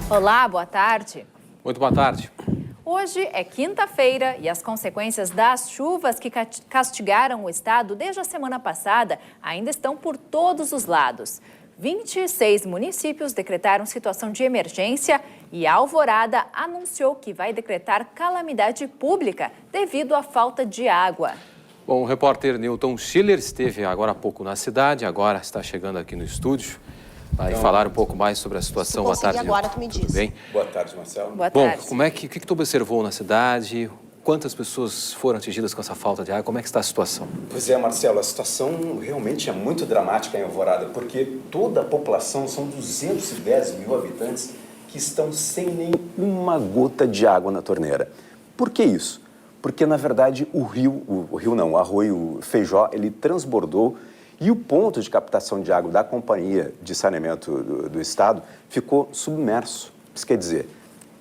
Olá, boa tarde. Muito boa tarde. Hoje é quinta-feira e as consequências das chuvas que castigaram o estado desde a semana passada ainda estão por todos os lados. 26 municípios decretaram situação de emergência e Alvorada anunciou que vai decretar calamidade pública devido à falta de água. Bom, o repórter Newton Schiller esteve agora há pouco na cidade, agora está chegando aqui no estúdio. Vai falar um pouco mais sobre a situação. Boa tarde, agora tu me diz. Tudo bem? Boa tarde, Marcelo. Boa tarde. Bom, o que tu observou na cidade? Quantas pessoas foram atingidas com essa falta de água? Como é que está a situação? Pois é, Marcelo, a situação realmente é muito dramática em Alvorada, porque toda a população, são 210 mil habitantes, que estão sem nenhuma gota de água na torneira. Por que isso? Porque, na verdade, o arroio Feijó, ele transbordou e o ponto de captação de água da Companhia de Saneamento do Estado ficou submerso. Isso quer dizer,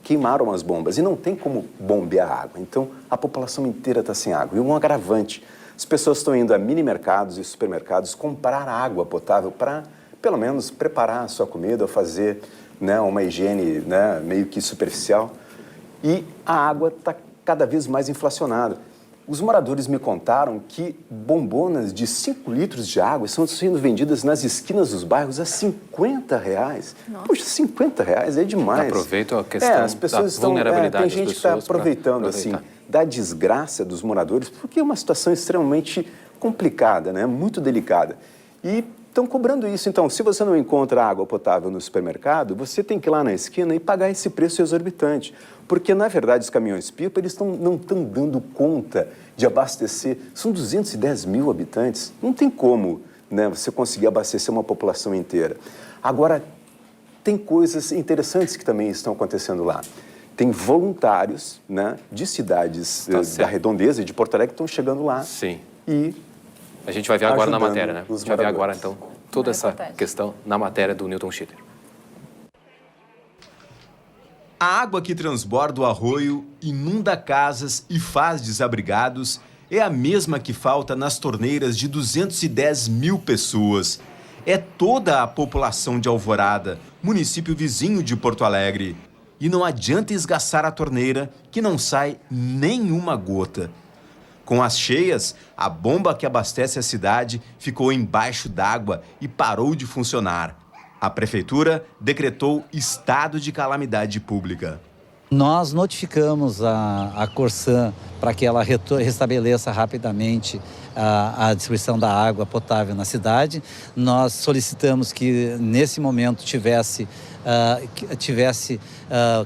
queimaram as bombas e não tem como bombear a água. Então, a população inteira está sem água. E um agravante, as pessoas estão indo a mini-mercados e supermercados comprar água potável para, pelo menos, preparar a sua comida ou fazer uma higiene meio que superficial. E a água está cada vez mais inflacionada. Os moradores me contaram que bombonas de 5 litros de água estão sendo vendidas nas esquinas dos bairros a R$50. Poxa, R$50 é demais. Aproveita a questão as pessoas da vulnerabilidade tem gente que está aproveitando assim, da desgraça dos moradores, porque é uma situação extremamente complicada, muito delicada. E estão cobrando isso. Então, se você não encontra água potável no supermercado, você tem que ir lá na esquina e pagar esse preço exorbitante. Porque, na verdade, os caminhões-pipa, eles não estão dando conta de abastecer. São 210 mil habitantes. Não tem como você conseguir abastecer uma população inteira. Agora, tem coisas interessantes que também estão acontecendo lá. Tem voluntários de cidades da Redondeza e de Porto Alegre que estão chegando lá. Sim. E a gente vai ver agora na matéria, né? A gente vai ver agora, então, toda essa questão na matéria do Newton Schiller. A água que transborda o arroio, inunda casas e faz desabrigados é a mesma que falta nas torneiras de 210 mil pessoas. É toda a população de Alvorada, município vizinho de Porto Alegre. E não adianta esgaçar a torneira, que não sai nenhuma gota. Com as cheias, a bomba que abastece a cidade ficou embaixo d'água e parou de funcionar. A prefeitura decretou estado de calamidade pública. Nós notificamos a Corsan para que ela restabeleça rapidamente a distribuição da água potável na cidade. Nós solicitamos que, nesse momento, tivesse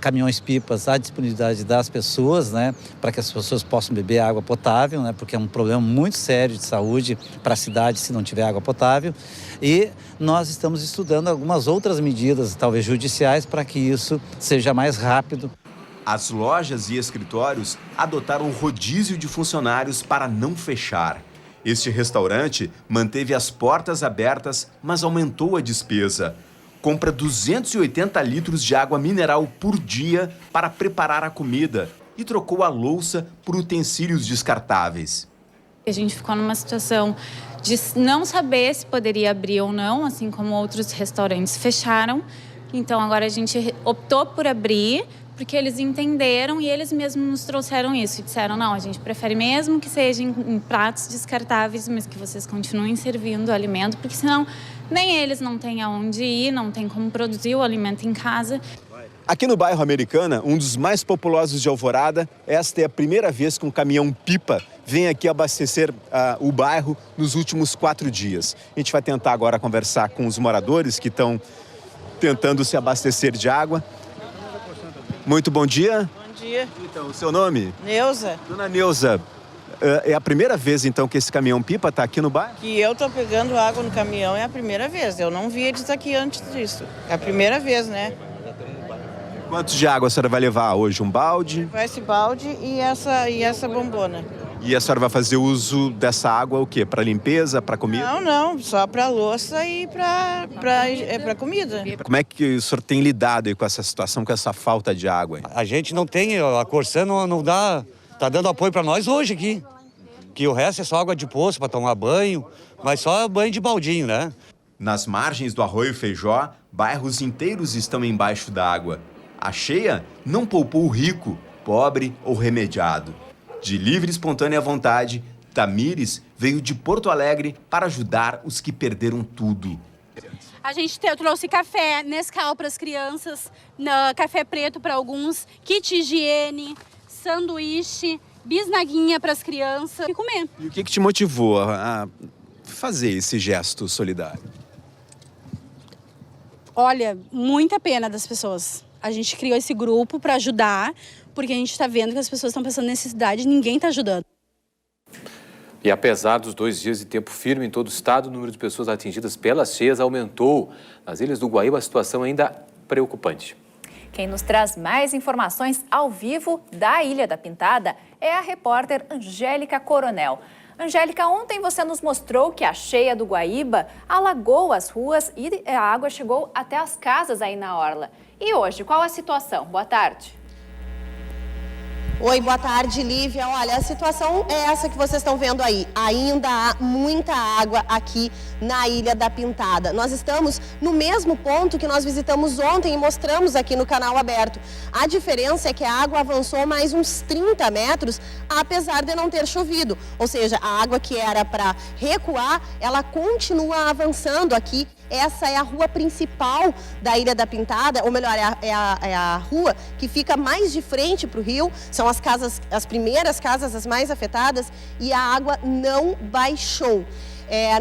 caminhões-pipas à disponibilidade das pessoas, para que as pessoas possam beber água potável, porque é um problema muito sério de saúde para a cidade se não tiver água potável. E nós estamos estudando algumas outras medidas, talvez judiciais, para que isso seja mais rápido. As lojas e escritórios adotaram rodízio de funcionários para não fechar. Este restaurante manteve as portas abertas, mas aumentou a despesa. Compra 280 litros de água mineral por dia para preparar a comida e trocou a louça por utensílios descartáveis. A gente ficou numa situação de não saber se poderia abrir ou não, assim como outros restaurantes fecharam. Então agora a gente optou por abrir, porque eles entenderam e eles mesmos nos trouxeram isso. E disseram, não, a gente prefere mesmo que sejam em pratos descartáveis, mas que vocês continuem servindo o alimento, porque senão nem eles não têm aonde ir, não tem como produzir o alimento em casa. Aqui no bairro Americana, um dos mais populosos de Alvorada, esta é a primeira vez que um caminhão-pipa vem aqui abastecer o bairro nos últimos 4 dias. A gente vai tentar agora conversar com os moradores que estão tentando se abastecer de água. Muito bom dia. Bom dia. Então, o seu nome? Neuza. Dona Neuza, é a primeira vez, então, que esse caminhão-pipa está aqui no bairro? Que eu estou pegando água no caminhão é a primeira vez. Eu não vi eles aqui antes disso. É a primeira vez, né? Quantos de água a senhora vai levar hoje? Um balde? Vai esse balde e essa bombona. E a senhora vai fazer uso dessa água o quê? Para limpeza, para comida? Não, só para louça e para comida. Como é que o senhor tem lidado aí com essa situação, com essa falta de água? A gente não tem, a Corsan não dá Tá dando apoio para nós hoje aqui. Que o resto é só água de poço para tomar banho, mas só banho de baldinho, né? Nas margens do Arroio Feijó, bairros inteiros estão embaixo d'água. A cheia não poupou o rico, pobre ou remediado. De livre e espontânea vontade, Tamires veio de Porto Alegre para ajudar os que perderam tudo. A gente trouxe café, Nescau para as crianças, café preto para alguns, kit higiene, sanduíche, bisnaguinha para as crianças e comer. E o que te motivou a fazer esse gesto solidário? Olha, muita pena das pessoas. A gente criou esse grupo para ajudar, porque a gente está vendo que as pessoas estão passando necessidade e ninguém está ajudando. E apesar dos 2 dias de tempo firme em todo o estado, o número de pessoas atingidas pelas cheias aumentou. Nas Ilhas do Guaíba, a situação ainda é preocupante. Quem nos traz mais informações ao vivo da Ilha da Pintada é a repórter Angélica Coronel. Angélica, ontem você nos mostrou que a cheia do Guaíba alagou as ruas e a água chegou até as casas aí na orla. E hoje, qual a situação? Boa tarde. Oi, boa tarde, Lívia. Olha, a situação é essa que vocês estão vendo aí. Ainda há muita água aqui na Ilha da Pintada. Nós estamos no mesmo ponto que nós visitamos ontem e mostramos aqui no canal aberto. A diferença é que a água avançou mais uns 30 metros, apesar de não ter chovido. Ou seja, a água que era para recuar, ela continua avançando aqui. Essa é a rua principal da Ilha da Pintada, ou melhor, é a rua que fica mais de frente para o rio. São as casas, as primeiras casas, as mais afetadas, e a água não baixou.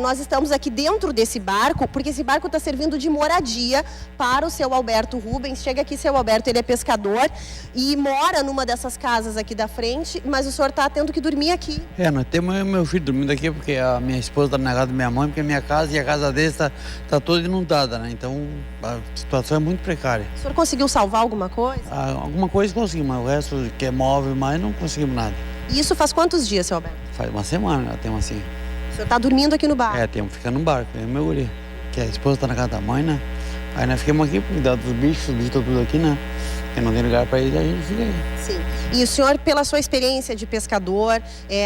Nós estamos aqui dentro desse barco, porque esse barco está servindo de moradia para o seu Alberto Rubens. Chega aqui, seu Alberto, ele é pescador e mora numa dessas casas aqui da frente, mas o senhor está tendo que dormir aqui. Nós temos meu filho dormindo aqui, porque a minha esposa está na casa da minha mãe, porque a minha casa e a casa dele está toda inundada, né? Então a situação é muito precária. O senhor conseguiu salvar alguma coisa? Alguma coisa conseguimos, mas o resto que é móvel, mas não conseguimos nada. E isso faz quantos dias, seu Alberto? Faz uma semana, já temos assim. O senhor está dormindo aqui no barco? Temos que ficar no barco, eu e meu guri. Que a esposa está na casa da mãe, né? Aí nós ficamos aqui por cuidar dos bichos, tudo aqui, né? Porque não tem lugar para ir, a gente fica aí. Sim. E o senhor, pela sua experiência de pescador,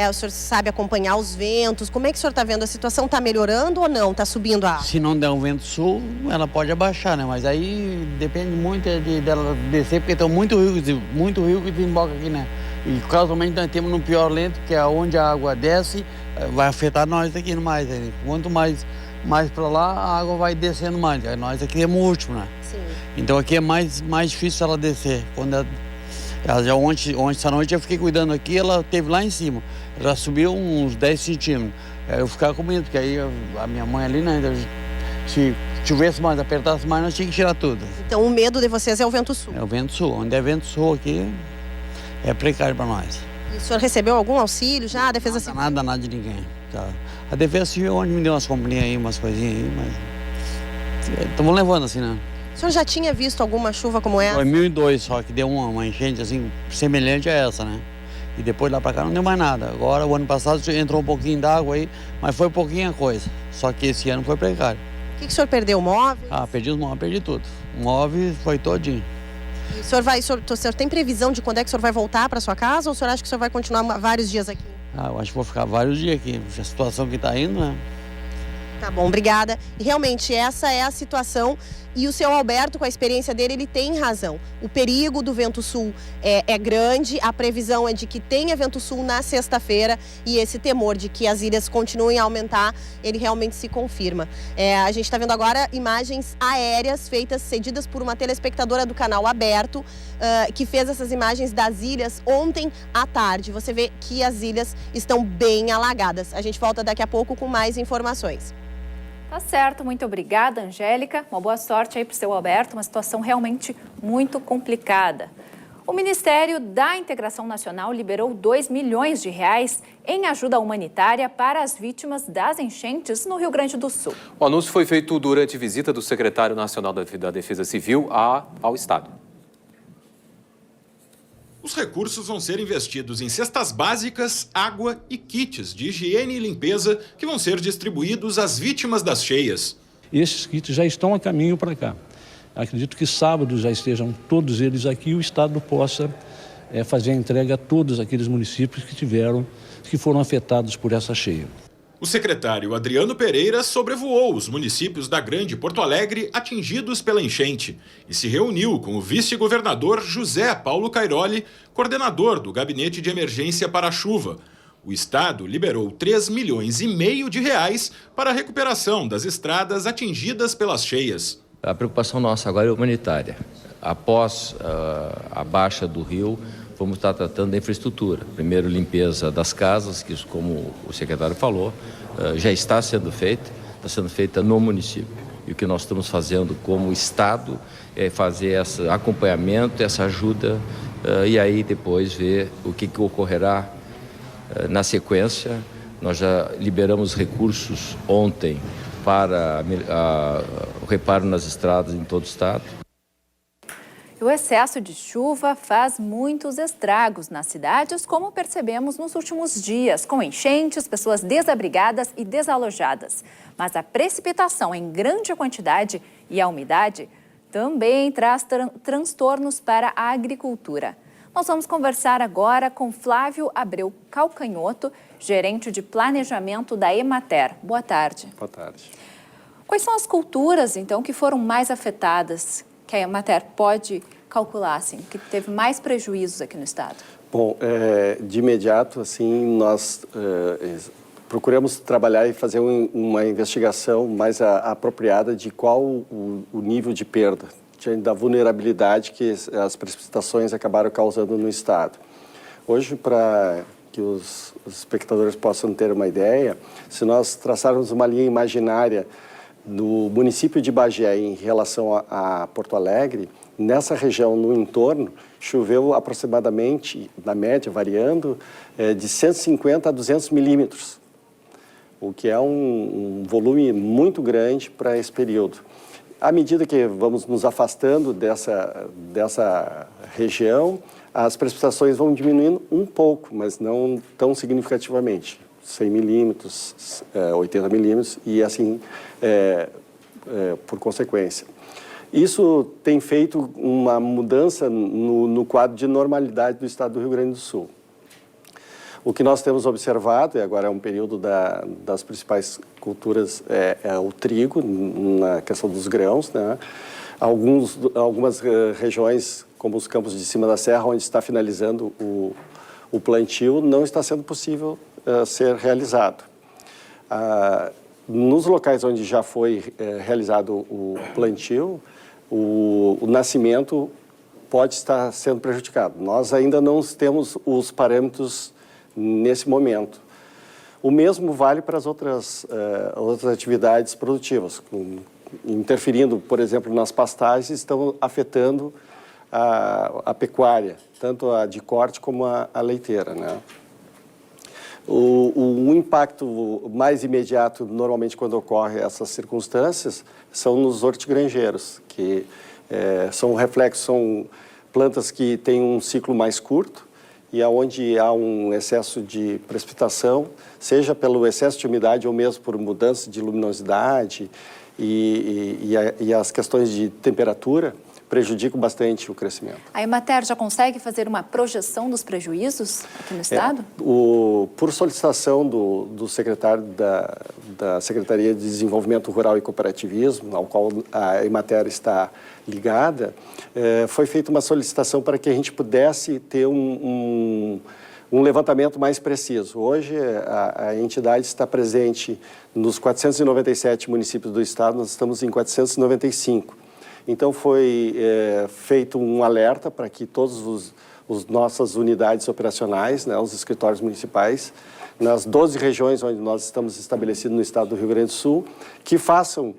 o senhor sabe acompanhar os ventos, como é que o senhor está vendo? A situação está melhorando ou não? Está subindo a água? Se não der um vento sul, ela pode abaixar, né? Mas aí depende muito dela descer, porque tem muito rio que desemboca aqui, né? E casualmente nós temos no pior lento, que é onde a água desce, vai afetar nós aqui mais. Né? Quanto mais para lá, a água vai descendo mais. Aí nós aqui é o último, né? Sim. Então aqui é mais difícil ela descer. Quando ela já ontem, essa noite eu fiquei cuidando aqui, ela esteve lá em cima. Ela subiu uns 10 centímetros. Aí eu ficava com medo, porque aí a minha mãe ali, né? Se chovesse mais, apertasse mais, nós tínhamos que tirar tudo. Então o medo de vocês é o vento sul? É o vento sul. Onde é vento sul aqui, é precário para nós. E o senhor recebeu algum auxílio já? A Defesa Civil? Nada de ninguém. Tá. A Defesa Civil onde me deu umas companhias aí, umas coisinhas aí, mas estamos levando assim, né? O senhor já tinha visto alguma chuva como essa? 2002 só, que deu uma enchente assim, semelhante a essa, né? E depois lá para cá não deu mais nada. Agora, o ano passado entrou um pouquinho d'água aí, mas foi pouquinha coisa. Só que esse ano foi precário. O que o senhor perdeu? Móveis? Perdi os móveis, perdi tudo. O móvel foi todinho. E o senhor tem previsão de quando é que o senhor vai voltar para sua casa ou o senhor acha que o senhor vai continuar vários dias aqui? Eu acho que vou ficar vários dias aqui. A situação que está indo, né? Tá bom, obrigada. E realmente essa é a situação e o seu Alberto, com a experiência dele, ele tem razão. O perigo do vento sul é grande, a previsão é de que tenha vento sul na sexta-feira e esse temor de que as ilhas continuem a aumentar, ele realmente se confirma. A gente está vendo agora imagens aéreas cedidas por uma telespectadora do canal aberto, que fez essas imagens das ilhas ontem à tarde. Você vê que as ilhas estão bem alagadas. A gente volta daqui a pouco com mais informações. Tá certo, muito obrigada, Angélica. Uma boa sorte aí para o seu Alberto, uma situação realmente muito complicada. O Ministério da Integração Nacional liberou 2 milhões de reais em ajuda humanitária para as vítimas das enchentes no Rio Grande do Sul. O anúncio foi feito durante visita do secretário nacional da Defesa Civil ao Estado. Os recursos vão ser investidos em cestas básicas, água e kits de higiene e limpeza que vão ser distribuídos às vítimas das cheias. Esses kits já estão a caminho para cá. Acredito que sábado já estejam todos eles aqui e o Estado possa fazer a entrega a todos aqueles municípios que foram afetados por essa cheia. O secretário Adriano Pereira sobrevoou os municípios da Grande Porto Alegre atingidos pela enchente e se reuniu com o vice-governador José Paulo Cairoli, coordenador do Gabinete de Emergência para a Chuva. O estado liberou 3,5 milhões de reais para a recuperação das estradas atingidas pelas cheias. A preocupação nossa agora é humanitária. Após a baixa do rio, vamos estar tratando da infraestrutura. Primeiro, limpeza das casas, que isso, como o secretário falou, já está sendo feita no município. E o que nós estamos fazendo como Estado é fazer esse acompanhamento, essa ajuda, e aí depois ver o que ocorrerá na sequência. Nós já liberamos recursos ontem para o reparo nas estradas em todo o estado. O excesso de chuva faz muitos estragos nas cidades, como percebemos nos últimos dias, com enchentes, pessoas desabrigadas e desalojadas. Mas a precipitação em grande quantidade e a umidade também traz transtornos para a agricultura. Nós vamos conversar agora com Flávio Abreu Calcanhoto, gerente de planejamento da Emater. Boa tarde. Boa tarde. Quais são as culturas, então, que foram mais afetadas, que a Emater pode calcular, assim, que teve mais prejuízos aqui no estado? Bom, de imediato, assim, nós procuramos trabalhar e fazer uma investigação mais apropriada de qual o nível de perda, da vulnerabilidade que as precipitações acabaram causando no estado. Hoje, para que os espectadores possam ter uma ideia, se nós traçarmos uma linha imaginária do município de Bagé em relação a Porto Alegre, nessa região, no entorno, choveu aproximadamente, na média, variando, de 150 a 200 milímetros, o que é um volume muito grande para esse período. À medida que vamos nos afastando dessa região, as precipitações vão diminuindo um pouco, mas não tão significativamente. 100 milímetros, 80 milímetros e assim por consequência. Isso tem feito uma mudança no quadro de normalidade do estado do Rio Grande do Sul. O que nós temos observado, e agora é um período das principais culturas, é o trigo, na questão dos grãos, né? Algumas regiões, como os campos de cima da serra, onde está finalizando o plantio, não está sendo possível ser realizado. Nos locais onde já foi realizado o plantio, o nascimento pode estar sendo prejudicado. Nós ainda não temos os parâmetros nesse momento. O mesmo vale para as outras atividades produtivas, interferindo, por exemplo, nas pastagens, estão afetando a pecuária, tanto a de corte como a leiteira, né? O impacto mais imediato, normalmente, quando ocorre essas circunstâncias, são nos hortigranjeiros, que são reflexos, são plantas que têm um ciclo mais curto e onde há um excesso de precipitação, seja pelo excesso de umidade ou mesmo por mudança de luminosidade e as questões de temperatura, prejudicam bastante o crescimento. A Emater já consegue fazer uma projeção dos prejuízos aqui no estado? Por solicitação do secretário da Secretaria de Desenvolvimento Rural e Cooperativismo, ao qual a Emater está ligada, foi feita uma solicitação para que a gente pudesse ter um levantamento mais preciso. Hoje, a entidade está presente nos 497 municípios do estado, nós estamos em 495. Então, foi feito um alerta para que todas as nossas unidades operacionais, né, os escritórios municipais, nas 12 regiões onde nós estamos estabelecidos no estado do Rio Grande do Sul, que façam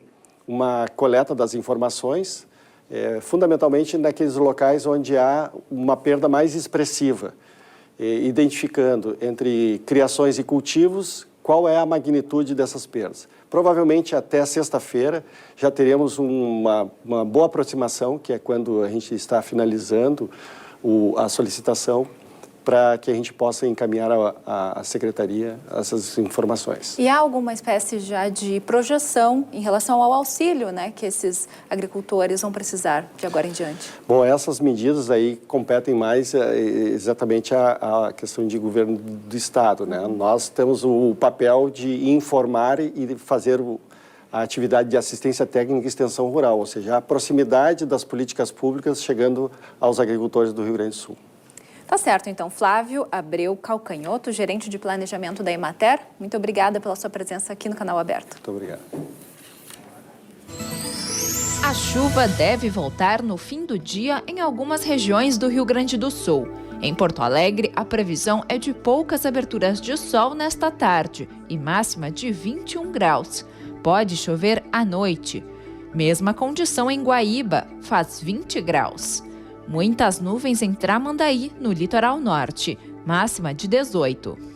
uma coleta das informações, fundamentalmente naqueles locais onde há uma perda mais expressiva, identificando entre criações e cultivos qual é a magnitude dessas perdas. Provavelmente até sexta-feira já teremos uma boa aproximação, que é quando a gente está finalizando a solicitação, para que a gente possa encaminhar à Secretaria essas informações. E há alguma espécie já de projeção em relação ao auxílio, né, que esses agricultores vão precisar de agora em diante? Bom, essas medidas aí competem mais exatamente a questão de governo do Estado, né? Nós temos o papel de informar e fazer a atividade de assistência técnica e extensão rural, ou seja, a proximidade das políticas públicas chegando aos agricultores do Rio Grande do Sul. Tá certo, então. Flávio Abreu Calcanhoto, gerente de planejamento da Emater, muito obrigada pela sua presença aqui no Canal Aberto. Muito obrigado. A chuva deve voltar no fim do dia em algumas regiões do Rio Grande do Sul. Em Porto Alegre, a previsão é de poucas aberturas de sol nesta tarde e máxima de 21 graus. Pode chover à noite. Mesma condição em Guaíba, faz 20 graus. Muitas nuvens em Tramandaí, no litoral norte, máxima de 18.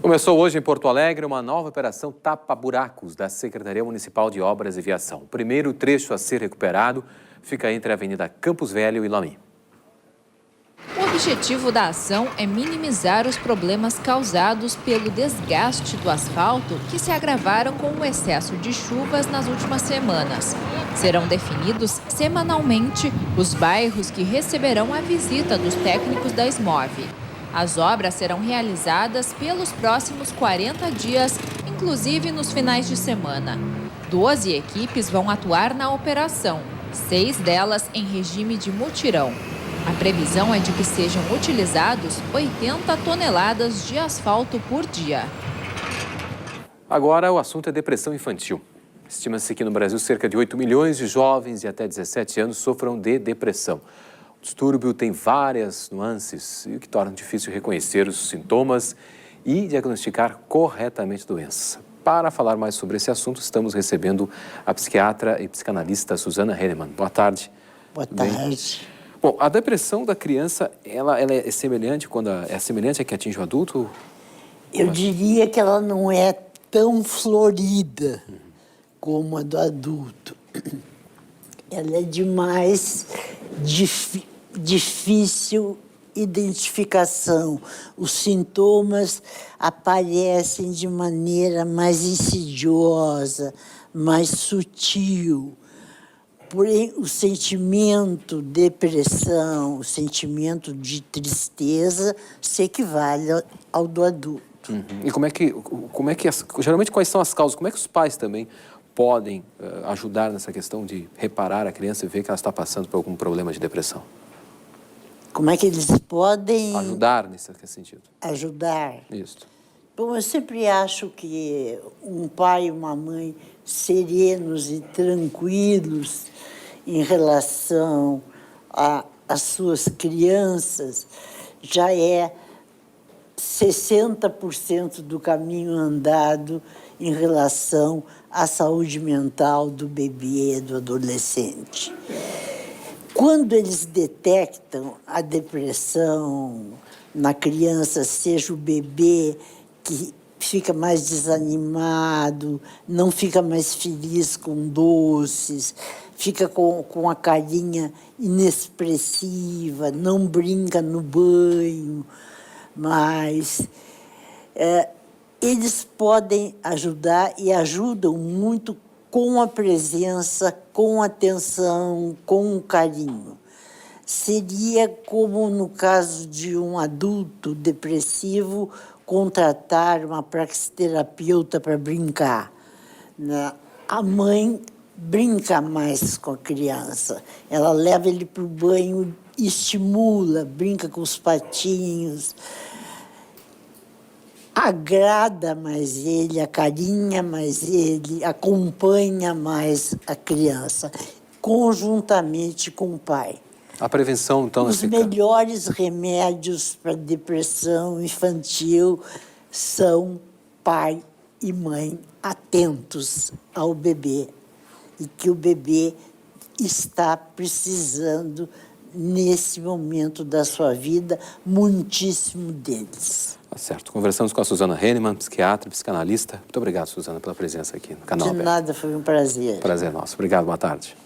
Começou hoje em Porto Alegre uma nova operação tapa-buracos da Secretaria Municipal de Obras e Viação. O primeiro trecho a ser recuperado fica entre a Avenida Campos Velho e Lami. O objetivo da ação é minimizar os problemas causados pelo desgaste do asfalto que se agravaram com o excesso de chuvas nas últimas semanas. Serão definidos semanalmente os bairros que receberão a visita dos técnicos da SMOV. As obras serão realizadas pelos próximos 40 dias, inclusive nos finais de semana. 12 equipes vão atuar na operação, 6 delas em regime de mutirão. A previsão é de que sejam utilizados 80 toneladas de asfalto por dia. Agora o assunto é depressão infantil. Estima-se que no Brasil cerca de 8 milhões de jovens de até 17 anos sofram de depressão. O distúrbio tem várias nuances, o que torna difícil reconhecer os sintomas e diagnosticar corretamente a doença. Para falar mais sobre esse assunto, estamos recebendo a psiquiatra e psicanalista Susana Hennemann. Boa tarde. Boa tarde. Bom, a depressão da criança, ela é semelhante à que atinge o adulto? Eu diria que ela não é tão florida como a do adulto. Ela é de mais difícil identificação. Os sintomas aparecem de maneira mais insidiosa, mais sutil. Porém, o sentimento de depressão, o sentimento de tristeza se equivale ao do adulto. E como é que geralmente quais são as causas? Como é que os pais também podem ajudar nessa questão de reparar a criança e ver que ela está passando por algum problema de depressão? Como é que eles podem... Ajudar nesse sentido. Ajudar? Isso. Bom, eu sempre acho que um pai e uma mãe serenos e tranquilos em relação às suas crianças já é 60% do caminho andado em relação à saúde mental do bebê, do adolescente. Quando eles detectam a depressão na criança, seja o bebê que fica mais desanimado, não fica mais feliz com doces, fica com a carinha inexpressiva, não brinca no banho, mas eles podem ajudar e ajudam muito com a presença, com a atenção, com o carinho. Seria como no caso de um adulto depressivo, contratar uma praxiterapeuta para brincar. A mãe brinca mais com a criança. Ela leva ele para o banho, estimula, brinca com os patinhos, agrada mais ele, acarinha mais ele, acompanha mais a criança, conjuntamente com o pai. A prevenção, então... Os melhores remédios para depressão infantil são pai e mãe atentos ao bebê e que o bebê está precisando, nesse momento da sua vida, muitíssimo deles. Tá certo. Conversamos com a Suzana Hennemann, psiquiatra, psicanalista. Muito obrigado, Suzana, pela presença aqui no canal. De nada, foi um prazer. Prazer nosso. Obrigado, boa tarde.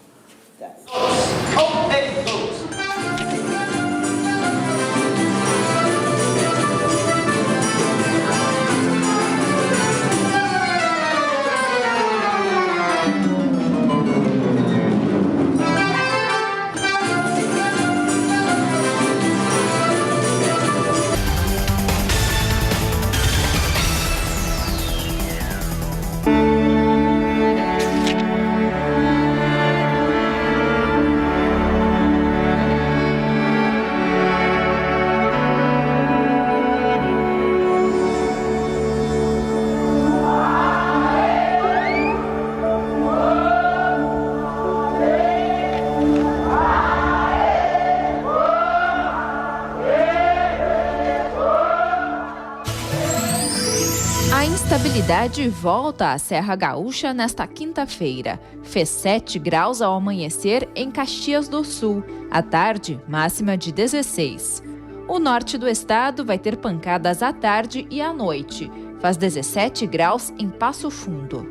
A instabilidade volta à Serra Gaúcha nesta quinta-feira. Fez 7 graus ao amanhecer em Caxias do Sul. À tarde, máxima de 16. O norte do estado vai ter pancadas à tarde e à noite. Faz 17 graus em Passo Fundo.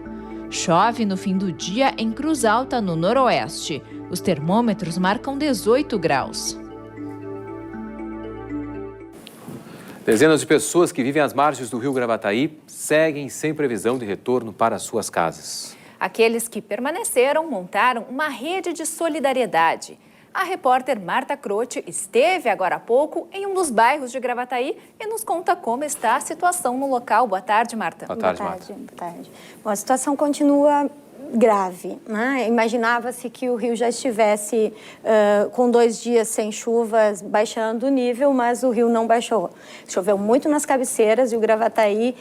Chove no fim do dia em Cruz Alta, no noroeste. Os termômetros marcam 18 graus. Dezenas de pessoas que vivem às margens do rio Gravataí seguem sem previsão de retorno para suas casas. Aqueles que permaneceram montaram uma rede de solidariedade. A repórter Marta Croce esteve agora há pouco em um dos bairros de Gravataí e nos conta como está a situação no local. Boa tarde, Marta. Boa tarde, Marta. Boa tarde. Bom, a situação continua grave, né? Imaginava-se que o rio já estivesse com 2 dias sem chuvas, baixando o nível, mas o rio não baixou. Choveu muito nas cabeceiras e o Gravataí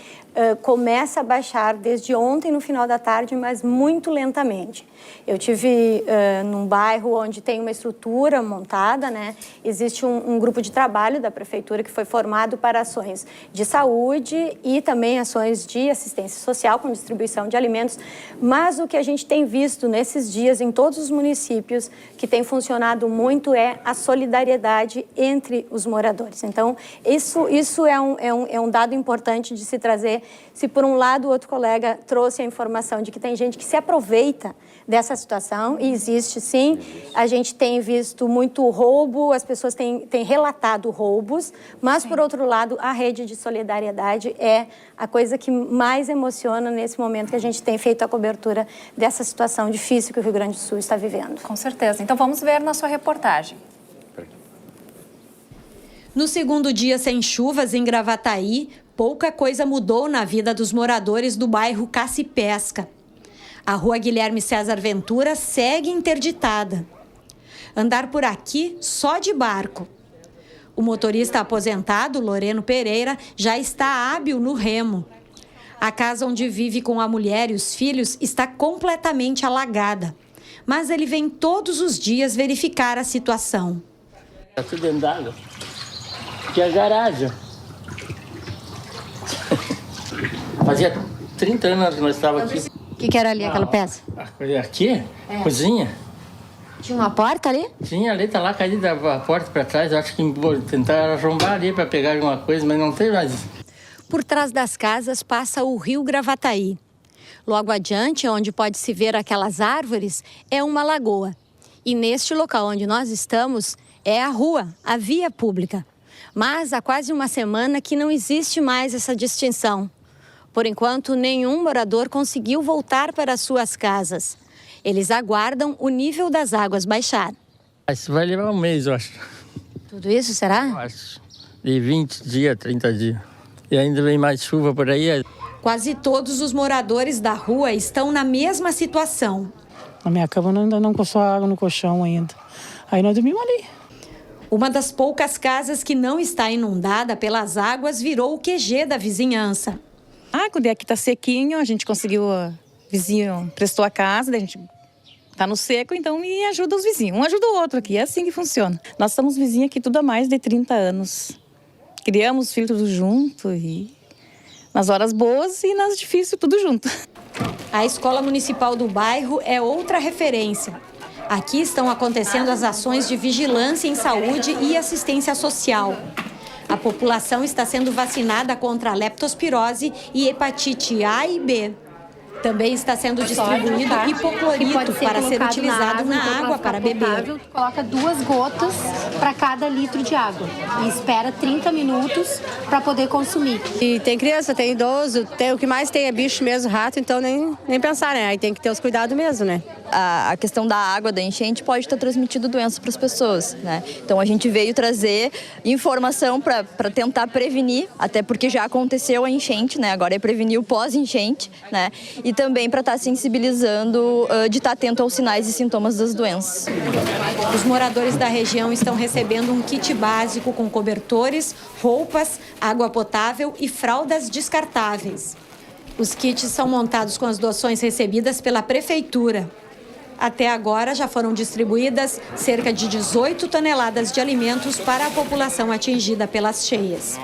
começa a baixar desde ontem no final da tarde, mas muito lentamente. Eu tive num bairro onde tem uma estrutura montada, né? Existe um grupo de trabalho da prefeitura que foi formado para ações de saúde e também ações de assistência social com distribuição de alimentos, mas o que a gente tem visto nesses dias em todos os municípios que tem funcionado muito é a solidariedade entre os moradores. Então, isso é um dado importante de se trazer. Se por um lado o outro colega trouxe a informação de que tem gente que se aproveita dessa situação, e existe sim, a gente tem visto muito roubo, as pessoas têm relatado roubos, mas por outro lado a rede de solidariedade é a coisa que mais emociona nesse momento que a gente tem feito a cobertura dessa situação difícil que o Rio Grande do Sul está vivendo. Com certeza. Então vamos ver na sua reportagem. No segundo dia sem chuvas em Gravataí, pouca coisa mudou na vida dos moradores do bairro Caça-Pesca. A rua Guilherme César Ventura segue interditada. Andar por aqui só de barco. O motorista aposentado, Loreno Pereira, já está hábil no remo. A casa onde vive com a mulher e os filhos está completamente alagada. Mas ele vem todos os dias verificar a situação. Está tudo dentro d'água. Aqui é a garagem. Fazia 30 anos que nós estávamos aqui. O que era ali, aquela peça? Aqui? Cozinha. Tinha uma porta ali? Tinha ali, tá lá caída a porta para trás. Eu acho que tentaram arrombar ali para pegar alguma coisa, mas não tem mais. Por trás das casas passa o rio Gravataí. Logo adiante, onde pode-se ver aquelas árvores, é uma lagoa. E neste local onde nós estamos é a rua, a via pública. Mas há quase uma semana que não existe mais essa distinção. Por enquanto, nenhum morador conseguiu voltar para suas casas. Eles aguardam o nível das águas baixar. Isso vai levar um mês, eu acho. Tudo isso, será? Eu acho. De 20 dias, 30 dias. E ainda vem mais chuva por aí. Quase todos os moradores da rua estão na mesma situação. Na minha cama ainda não coçou água no colchão ainda. Aí nós dormimos ali. Uma das poucas casas que não está inundada pelas águas virou o QG da vizinhança. Quando aqui está sequinho, a gente conseguiu, o vizinho prestou a casa, daí a gente Tá no seco, então, e ajuda os vizinhos. Um ajuda o outro aqui, é assim que funciona. Nós estamos vizinhos aqui tudo há mais de 30 anos. Criamos filhos tudo junto e nas horas boas e nas difíceis tudo junto. A Escola Municipal do bairro é outra referência. Aqui estão acontecendo as ações de vigilância em saúde e assistência social. A população está sendo vacinada contra a leptospirose e hepatite A e B. Também está sendo distribuído hipoclorito para ser utilizado na água para beber. Coloca 2 gotas para cada litro de água e espera 30 minutos para poder consumir. E tem criança, tem idoso, o que mais tem é bicho mesmo, rato, então nem pensar, né? Aí tem que ter os cuidados mesmo, né? A questão da água, da enchente, pode estar transmitindo doença para as pessoas, né? Então a gente veio trazer informação para tentar prevenir, até porque já aconteceu a enchente, né? Agora é prevenir o pós-enchente, né? E também para estar sensibilizando, de estar atento aos sinais e sintomas das doenças. Os moradores da região estão recebendo um kit básico com cobertores, roupas, água potável e fraldas descartáveis. Os kits são montados com as doações recebidas pela prefeitura. Até agora já foram distribuídas cerca de 18 toneladas de alimentos para a população atingida pelas cheias.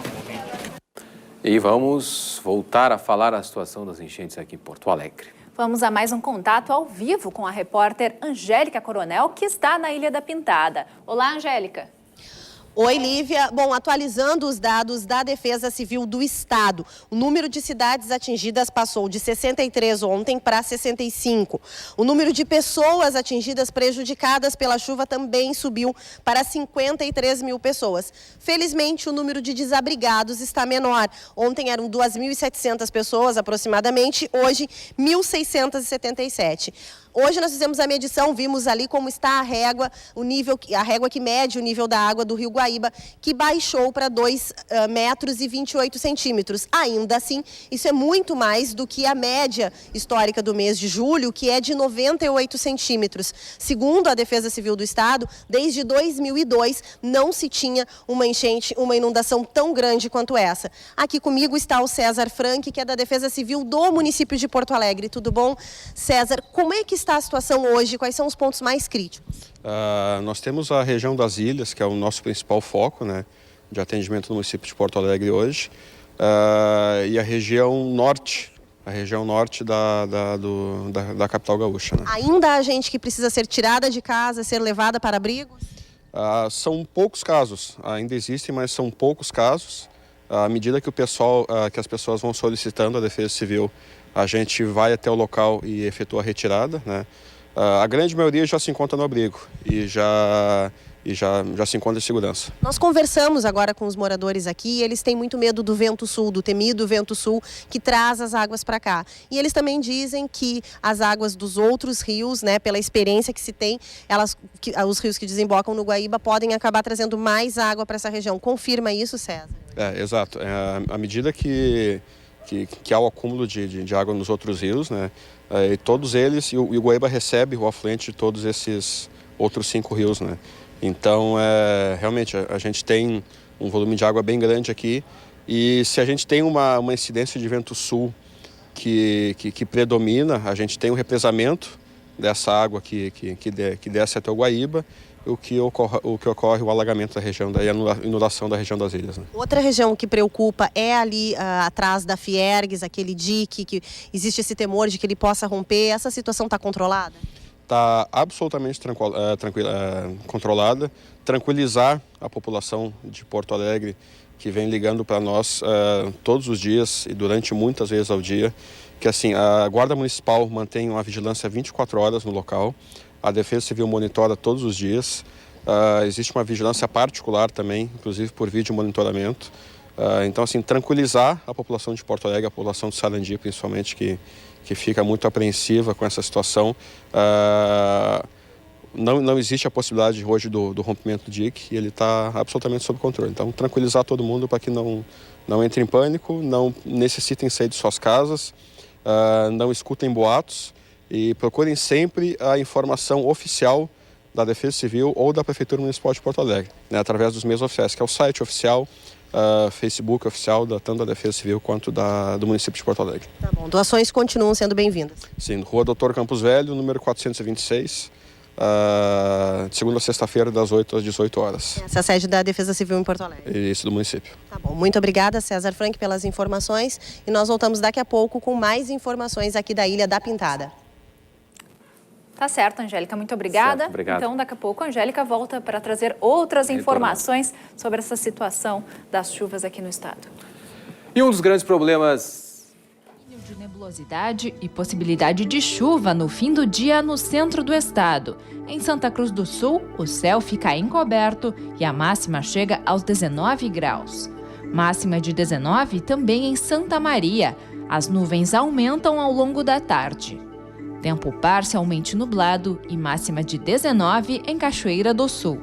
E vamos voltar a falar da situação das enchentes aqui em Porto Alegre. Vamos a mais um contato ao vivo com a repórter Angélica Coronel, que está na Ilha da Pintada. Olá, Angélica. Oi, Lívia. Bom, atualizando os dados da Defesa Civil do Estado, o número de cidades atingidas passou de 63 ontem para 65. O número de pessoas atingidas prejudicadas pela chuva também subiu para 53 mil pessoas. Felizmente, o número de desabrigados está menor. Ontem eram 2.700 pessoas aproximadamente, hoje 1.677. Hoje nós fizemos a medição, vimos ali como está a régua que mede o nível da água do Rio Guaíba, que baixou para 2 metros e 28 centímetros. Ainda assim, isso é muito mais do que a média histórica do mês de julho, que é de 98 centímetros. Segundo a Defesa Civil do Estado, desde 2002 não se tinha uma enchente, uma inundação tão grande quanto essa. Aqui comigo está o César Franck, que é da Defesa Civil do município de Porto Alegre. Tudo bom? César, como é que está a situação hoje? Quais são os pontos mais críticos? Nós temos a região das ilhas, que é o nosso principal foco, né, de atendimento no município de Porto Alegre hoje, e a região norte da capital gaúcha. Né? Ainda há gente que precisa ser tirada de casa, ser levada para abrigos? São poucos casos, ainda existem, mas são poucos casos. À medida que que as pessoas vão solicitando a Defesa Civil, a gente vai até o local e efetua a retirada, né? A grande maioria já se encontra no abrigo e já se encontra em segurança. Nós conversamos agora com os moradores aqui e eles têm muito medo do vento sul, do temido vento sul que traz as águas para cá. E eles também dizem que as águas dos outros rios, né, pela experiência que se tem, os rios que desembocam no Guaíba podem acabar trazendo mais água para essa região. Confirma isso, César? Exato. À medida que há o acúmulo de água nos outros rios, né? E todos eles, e o Guaíba recebe o afluente de todos esses outros 5 rios, né? Então, realmente, a gente tem um volume de água bem grande aqui e se a gente tem uma incidência de vento sul que predomina, a gente tem um represamento dessa água que desce até o Guaíba, o que ocorre o alagamento da região, daí a inundação da região das ilhas. Né? Outra região que preocupa é ali atrás da Fiergues, aquele dique, que existe esse temor de que ele possa romper. Essa situação está controlada? Está absolutamente controlada. Tranquilizar a população de Porto Alegre, que vem ligando para nós todos os dias e durante muitas vezes ao dia, que assim, a Guarda Municipal mantém uma vigilância 24 horas no local. A Defesa Civil monitora todos os dias. Existe uma vigilância particular também, inclusive por vídeo monitoramento. Então, assim, tranquilizar a população de Porto Alegre, a população de Sarandi, principalmente, que fica muito apreensiva com essa situação. Não existe a possibilidade hoje do rompimento do dique e ele está absolutamente sob controle. Então, tranquilizar todo mundo para que não entre em pânico, não necessitem sair de suas casas, não escutem boatos. E procurem sempre a informação oficial da Defesa Civil ou da Prefeitura Municipal de Porto Alegre, né, através dos meios oficiais, que é o site oficial, Facebook oficial tanto da Defesa Civil quanto do município de Porto Alegre. Tá bom, doações continuam sendo bem-vindas. Sim, Rua Doutor Campos Velho, número 426, de segunda a sexta-feira, das 8 às 18 horas. Essa é a sede da Defesa Civil em Porto Alegre. Isso, do município. Tá bom, muito obrigada, César Frank, pelas informações. E nós voltamos daqui a pouco com mais informações aqui da Ilha da Pintada. Tá certo, Angélica, muito obrigada. Certo, obrigado. Então, daqui a pouco a Angélica volta para trazer outras informações sobre essa situação das chuvas aqui no estado. E um dos grandes problemas... De nebulosidade e possibilidade de chuva no fim do dia no centro do estado. Em Santa Cruz do Sul, o céu fica encoberto e a máxima chega aos 19 graus. Máxima de 19 também em Santa Maria. As nuvens aumentam ao longo da tarde. Tempo parcialmente nublado e máxima de 19 em Cachoeira do Sul.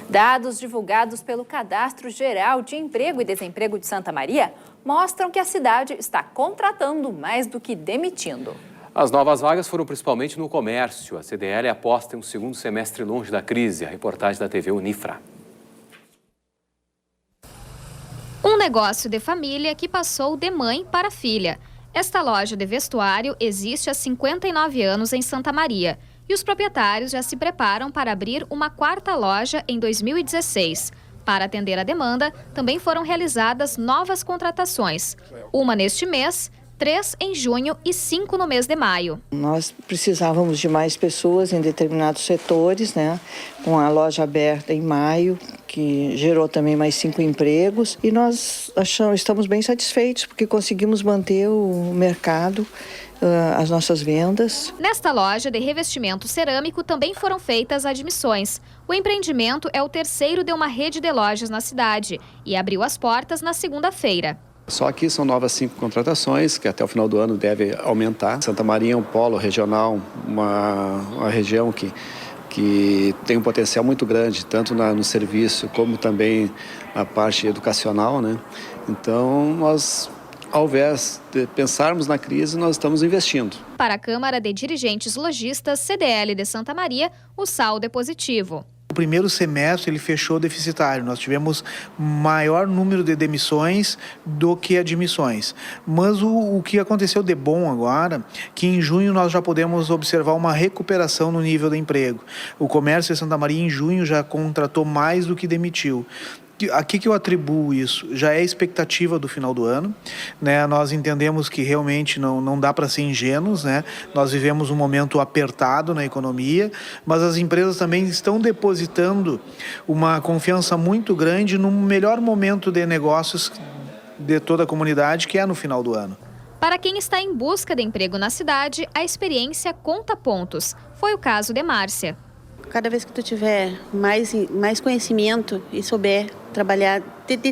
Dados divulgados pelo Cadastro Geral de Emprego e Desemprego de Santa Maria mostram que a cidade está contratando mais do que demitindo. As novas vagas foram principalmente no comércio. A CDL aposta em um segundo semestre longe da crise. A reportagem da TV Unifra. Um negócio de família que passou de mãe para filha. Esta loja de vestuário existe há 59 anos em Santa Maria. E os proprietários já se preparam para abrir uma quarta loja em 2016. Para atender a demanda, também foram realizadas novas contratações. Uma neste mês, 3 em junho e 5 no mês de maio. Nós precisávamos de mais pessoas em determinados setores, né? Com a loja aberta em maio, que gerou também mais 5 empregos. E nós estamos bem satisfeitos, porque conseguimos manter o mercado, as nossas vendas. Nesta loja de revestimento cerâmico também foram feitas admissões. O empreendimento é o terceiro de uma rede de lojas na cidade e abriu as portas na segunda-feira. Só que são novas 5 contratações, que até o final do ano deve aumentar. Santa Maria é um polo regional, uma região que tem um potencial muito grande, tanto no serviço como também na parte educacional, né? Então, nós, ao invés de pensarmos na crise, nós estamos investindo. Para a Câmara de Dirigentes Lojistas CDL de Santa Maria, o saldo é positivo. O primeiro semestre ele fechou deficitário, nós tivemos maior número de demissões do que admissões. Mas o que aconteceu de bom agora, que em junho nós já podemos observar uma recuperação no nível de emprego. O comércio de Santa Maria em junho já contratou mais do que demitiu. A que eu atribuo isso? Já é a expectativa do final do ano, né? Nós entendemos que realmente não dá para ser ingênuos, né? Nós vivemos um momento apertado na economia, mas as empresas também estão depositando uma confiança muito grande no melhor momento de negócios de toda a comunidade, que é no final do ano. Para quem está em busca de emprego na cidade, a experiência conta pontos. Foi o caso de Márcia. Cada vez que tu tiver mais conhecimento e souber trabalhar,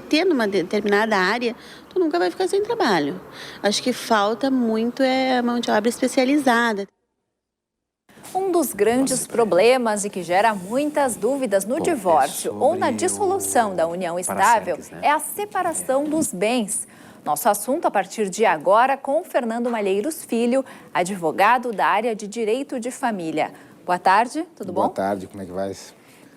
ter numa determinada área, tu nunca vai ficar sem trabalho. Acho que falta muito mão de obra especializada. Um dos grandes problemas e que gera muitas dúvidas no divórcio ou na dissolução da união estável é a separação dos bens. Nosso assunto a partir de agora com Fernando Malheiros Filho, advogado da área de Direito de Família. Boa tarde, tudo bom? Boa tarde, como é que vai?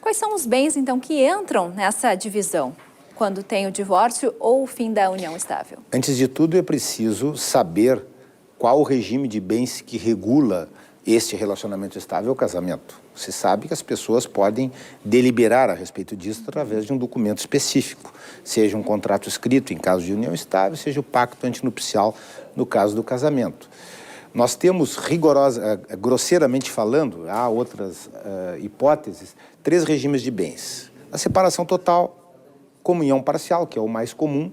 Quais são os bens, então, que entram nessa divisão quando tem o divórcio ou o fim da união estável? Antes de tudo, é preciso saber qual o regime de bens que regula este relacionamento estável, o casamento. Se sabe que as pessoas podem deliberar a respeito disso através de um documento específico, seja um contrato escrito em caso de união estável, seja o pacto antinupcial no caso do casamento. Nós temos grosseiramente falando, há outras hipóteses, 3 regimes de bens. A separação total, comunhão parcial, que é o mais comum,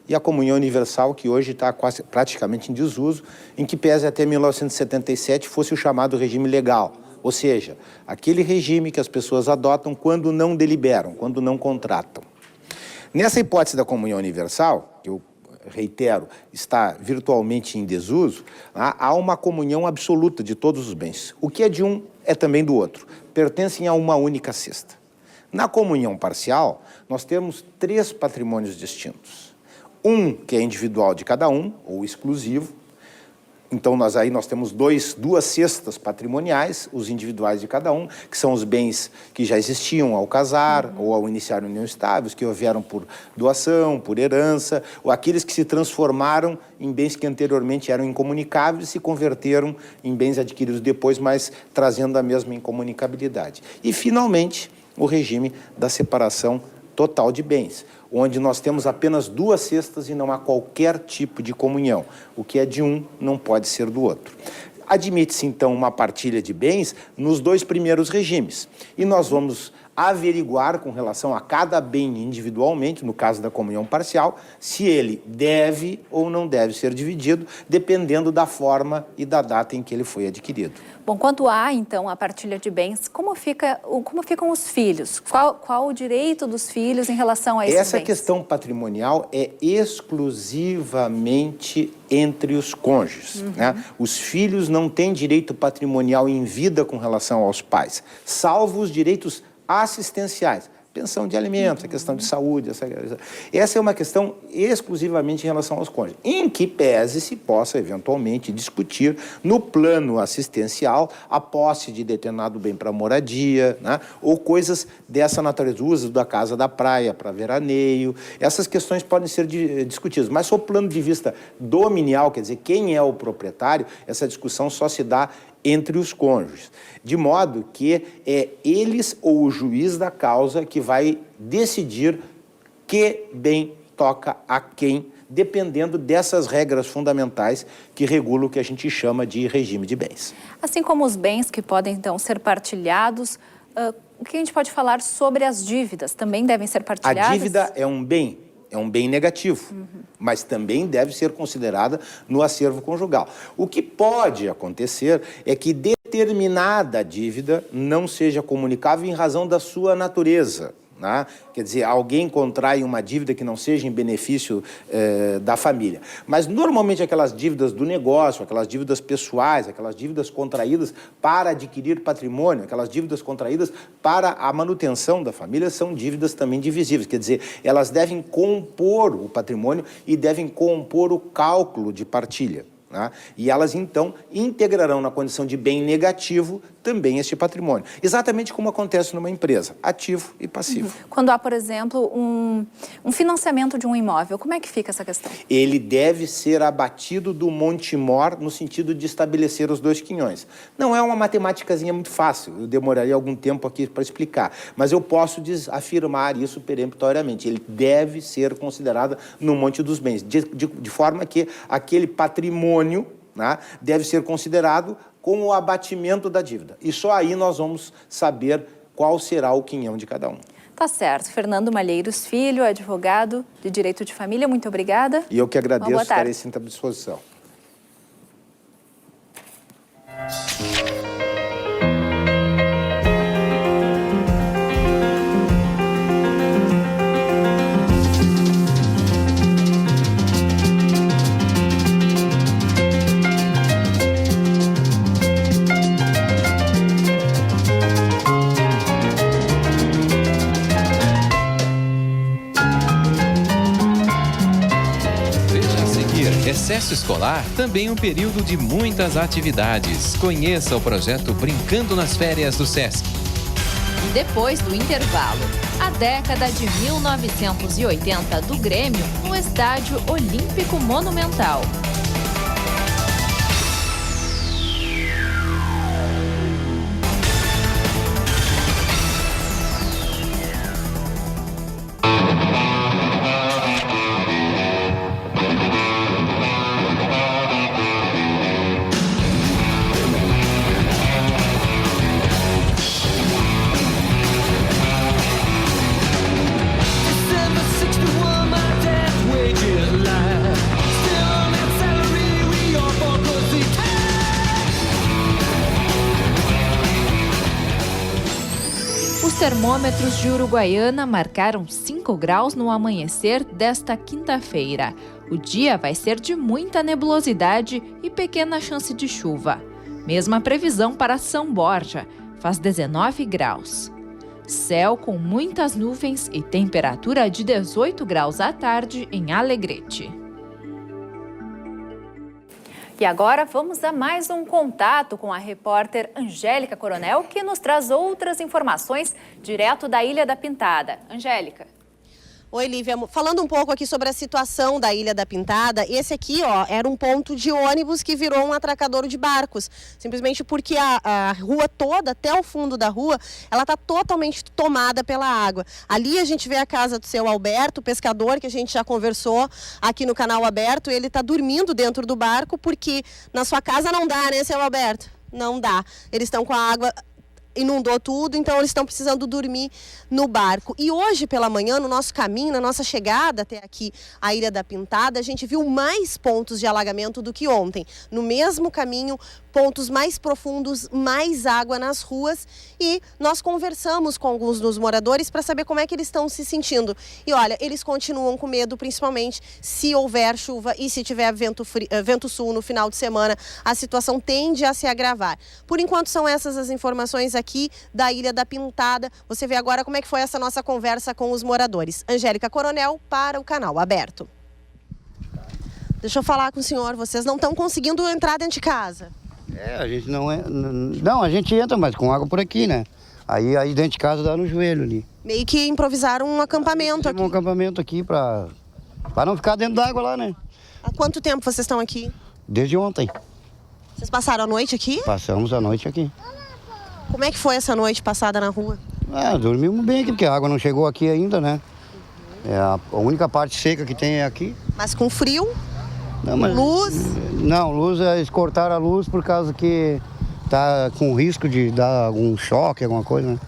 e a comunhão universal, que hoje está praticamente em desuso, em que pese até 1977 fosse o chamado regime legal, ou seja, aquele regime que as pessoas adotam quando não deliberam, quando não contratam. Nessa hipótese da comunhão universal, que eu reitero, está virtualmente em desuso, há uma comunhão absoluta de todos os bens. O que é de um é também do outro. Pertencem a uma única cesta. Na comunhão parcial, nós temos 3 patrimônios distintos. Um que é individual de cada um, ou exclusivo. Então, nós temos 2 cestas patrimoniais, os individuais de cada um, que são os bens que já existiam ao casar ou ao iniciar união estável, que vieram por doação, por herança, ou aqueles que se transformaram em bens que anteriormente eram incomunicáveis e se converteram em bens adquiridos depois, mas trazendo a mesma incomunicabilidade. E, finalmente, o regime da separação total de bens, onde nós temos apenas 2 cestas e não há qualquer tipo de comunhão. O que é de um não pode ser do outro. Admite-se, então, uma partilha de bens nos 2 primeiros regimes. E nós vamos averiguar com relação a cada bem individualmente, no caso da comunhão parcial, se ele deve ou não deve ser dividido, dependendo da forma e da data em que ele foi adquirido. Bom, quando há, então, a partilha de bens, como ficam os filhos? Qual o direito dos filhos em relação a esses bens? Essa questão patrimonial é exclusivamente entre os cônjuges. Né? Os filhos não têm direito patrimonial em vida com relação aos pais, salvo os direitos assistenciais. Pensão de alimentos, a questão de saúde, essa é uma questão exclusivamente em relação aos cônjuges, em que pese se possa eventualmente discutir no plano assistencial a posse de determinado bem para moradia, né? Ou coisas dessa natureza, uso da casa da praia para veraneio, essas questões podem ser discutidas, mas sob o plano de vista dominial, quer dizer, quem é o proprietário, essa discussão só se dá entre os cônjuges, de modo que é eles ou o juiz da causa que vai decidir que bem toca a quem, dependendo dessas regras fundamentais que regulam o que a gente chama de regime de bens. Assim como os bens que podem, então, ser partilhados, o que a gente pode falar sobre as dívidas? Também devem ser partilhadas? A dívida é um bem negativo, mas também deve ser considerada no acervo conjugal. O que pode acontecer é que determinada dívida não seja comunicável em razão da sua natureza. Né? Quer dizer, alguém contrai uma dívida que não seja em benefício da família. Mas, normalmente, aquelas dívidas do negócio, aquelas dívidas pessoais, aquelas dívidas contraídas para adquirir patrimônio, aquelas dívidas contraídas para a manutenção da família, são dívidas também divisíveis. Quer dizer, elas devem compor o patrimônio e devem compor o cálculo de partilha. Né? E elas, então, integrarão na condição de bem negativo também este patrimônio. Exatamente como acontece numa empresa, ativo e passivo. Quando há, por exemplo, um financiamento de um imóvel, como é que fica essa questão? Ele deve ser abatido do monte-mor no sentido de estabelecer os 2 quinhões. Não é uma matemáticazinha muito fácil, eu demoraria algum tempo aqui para explicar, mas eu posso afirmar isso peremptoriamente. Ele deve ser considerado no monte dos bens, de forma que aquele patrimônio, né, deve ser considerado com o abatimento da dívida. E só aí nós vamos saber qual será o quinhão de cada um. Tá certo. Fernando Malheiros Filho, advogado de Direito de Família, muito obrigada. E eu que agradeço, estarei sempre à disposição. Recesso escolar também um período de muitas atividades. Conheça o projeto Brincando nas Férias do SESC. E depois do intervalo, a década de 1980 do Grêmio no Estádio Olímpico Monumental. December 61, my death wages lie. Still on that side. termômetros de Uruguaiana marcaram 5 graus no amanhecer desta quinta-feira. O dia vai ser de muita nebulosidade e pequena chance de chuva. Mesma previsão para São Borja, faz 19 graus. Céu com muitas nuvens e temperatura de 18 graus à tarde em Alegrete. E agora vamos a mais um contato com a repórter Angélica Coronel, que nos traz outras informações direto da Ilha da Pintada. Angélica. Oi, Lívia. Falando um pouco aqui sobre a situação da Ilha da Pintada, esse aqui, ó, era um ponto de ônibus que virou um atracadouro de barcos. Simplesmente porque a rua toda, até o fundo da rua, ela está totalmente tomada pela água. Ali a gente vê a casa do seu Alberto, pescador, que a gente já conversou aqui no Canal Aberto. Ele está dormindo dentro do barco porque na sua casa não dá, né, seu Alberto? Não dá. Eles estão com a água... inundou tudo, então eles estão precisando dormir no barco. E hoje pela manhã, no nosso caminho, na nossa chegada até aqui, a Ilha da Pintada, a gente viu mais pontos de alagamento do que ontem. No mesmo caminho, pontos mais profundos, mais água nas ruas, e nós conversamos com alguns dos moradores para saber como é que eles estão se sentindo. E olha, eles continuam com medo, principalmente se houver chuva e se tiver vento sul no final de semana, a situação tende a se agravar. Por enquanto são essas as informações aqui da Ilha da Pintada. Você vê agora como é que foi essa nossa conversa com os moradores. Angélica Coronel para o Canal Aberto. Deixa eu falar com o senhor, vocês não estão conseguindo entrar dentro de casa? A gente não, a gente entra, mas com água por aqui, né? Aí dentro de casa dá no joelho ali. Meio que improvisaram um acampamento aqui. Um acampamento aqui pra não ficar dentro d'água lá, né? Há quanto tempo vocês estão aqui? Desde ontem. Vocês passaram a noite aqui? Passamos a noite aqui. Como é que foi essa noite passada na rua? Dormimos bem aqui, porque a água não chegou aqui ainda, né? A única parte seca que tem é aqui. Mas com frio? Não, mas... Luz? Não, luz, eles cortaram a luz por causa que tá com risco de dar algum choque, alguma coisa, né?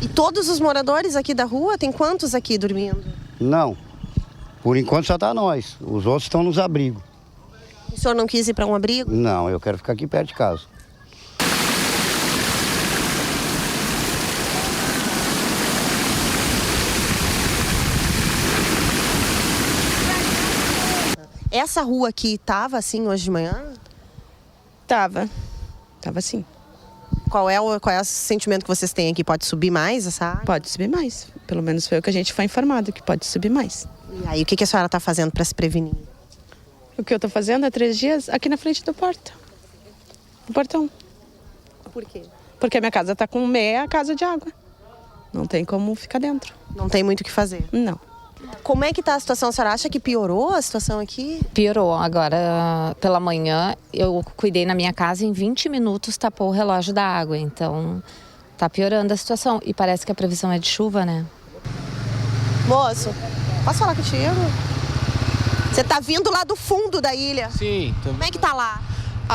E todos os moradores aqui da rua, tem quantos aqui dormindo? Não, por enquanto só tá nós, os outros estão nos abrigos. O senhor não quis ir para um abrigo? Não, eu quero ficar aqui perto de casa. Essa rua aqui estava assim hoje de manhã? Tava sim. Qual é o sentimento que vocês têm aqui? Pode subir mais essa água? Pode subir mais. Pelo menos foi o que a gente foi informado, que pode subir mais. E aí, o que a senhora está fazendo para se prevenir? O que eu estou fazendo há 3 dias aqui na frente do portão. No portão. Por quê? Porque a minha casa está com meia casa de água. Não tem como ficar dentro. Não tem muito o que fazer? Não. Como é que está a situação? A senhora acha que piorou a situação aqui? Piorou. Agora, pela manhã, eu cuidei na minha casa, em 20 minutos tapou o relógio da água. Então, tá piorando a situação. E parece que a previsão é de chuva, né? Moço, posso falar contigo? Você tá vindo lá do fundo da ilha? Sim. Como é que tá lá?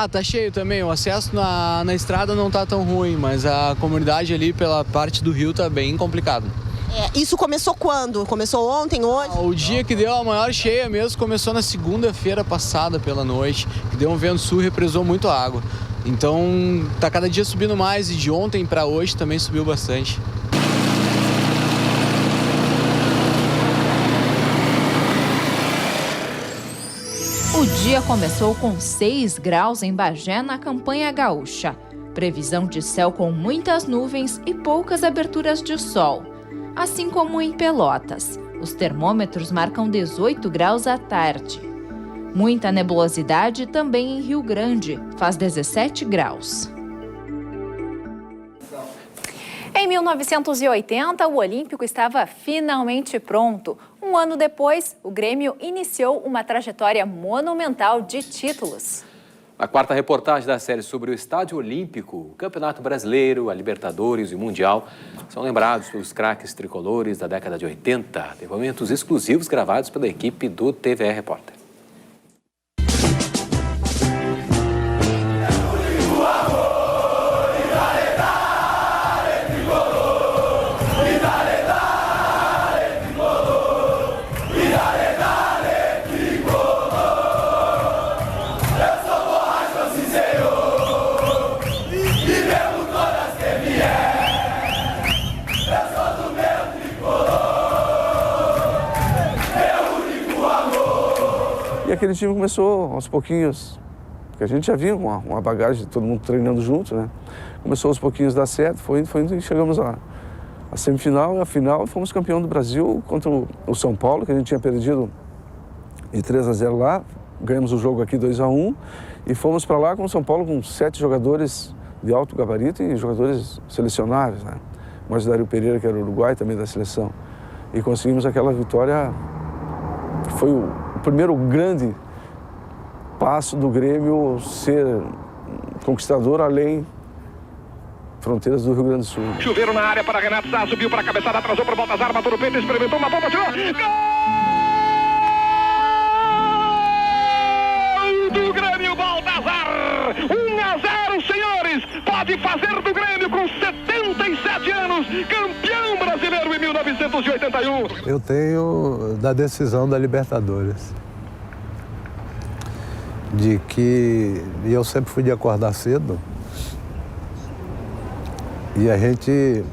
Tá cheio também. O acesso na estrada não tá tão ruim, mas a comunidade ali pela parte do rio tá bem complicado. Isso começou quando? Começou ontem, hoje? O dia que deu a maior cheia mesmo começou na segunda-feira passada pela noite, que deu um vento sul e represou muito a água. Então tá cada dia subindo mais e de ontem para hoje também subiu bastante. O dia começou com 6 graus em Bagé, na campanha gaúcha. Previsão de céu com muitas nuvens e poucas aberturas de sol. Assim como em Pelotas, os termômetros marcam 18 graus à tarde. Muita nebulosidade também em Rio Grande, faz 17 graus. Em 1980, o Olímpico estava finalmente pronto. Um ano depois, o Grêmio iniciou uma trajetória monumental de títulos. Na quarta reportagem da série sobre o Estádio Olímpico, o Campeonato Brasileiro, a Libertadores e o Mundial são lembrados pelos craques tricolores da década de 80. Depoimentos exclusivos gravados pela equipe do TVE Repórter. E aquele time começou aos pouquinhos, porque a gente já vinha com uma bagagem, todo mundo treinando junto, né? Começou aos pouquinhos a dar certo, foi indo e chegamos à semifinal e à final, fomos campeão do Brasil contra o São Paulo, que a gente tinha perdido de 3-0 lá, ganhamos o jogo aqui 2-1 e fomos para lá com o São Paulo com 7 jogadores de alto gabarito e jogadores selecionáveis, né? Mais Dario Pereira, que era o Uruguai, também da seleção. E conseguimos aquela vitória, que foi o primeiro grande passo do Grêmio ser conquistador além fronteiras do Rio Grande do Sul. Chuveiro na área para Renato Sá, subiu para a cabeçada, atrasou para o Baltazar, matou no peito, experimentou uma bomba, tirou! Gol do Grêmio, Baltazar! 1-0, senhores! Pode fazer do Grêmio com 77 anos, campeão brasileiro em 1981. Eu tenho da decisão da Libertadores. De que eu sempre fui de acordar cedo. E a gente,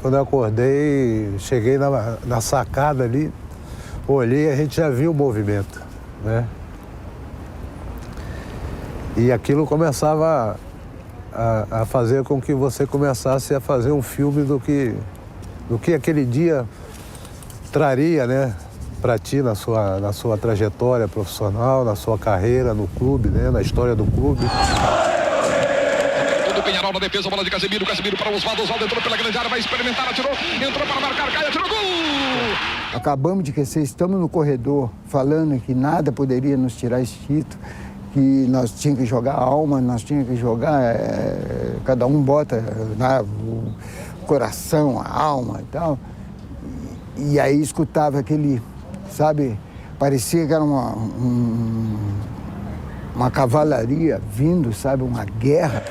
quando eu acordei, cheguei na sacada ali, olhei e a gente já viu o movimento, né? E aquilo começava a fazer com que você começasse a fazer um filme do que aquele dia traria, né? Para ti na sua trajetória profissional, na sua carreira no clube, né? Na história do clube. Penharol na defesa, bola de Casemiro para o Oswaldo entrou pela grande área, vai experimentar, atirou, entrou para marcar, Caio, atirou, gol! Acabamos de crescer, estamos no corredor falando que nada poderia nos tirar esse título, que nós tínhamos que jogar alma, nós tínhamos que jogar, cada um bota o coração, a alma e tal. E aí escutava aquele, sabe, parecia que era uma cavalaria vindo, sabe, uma guerra.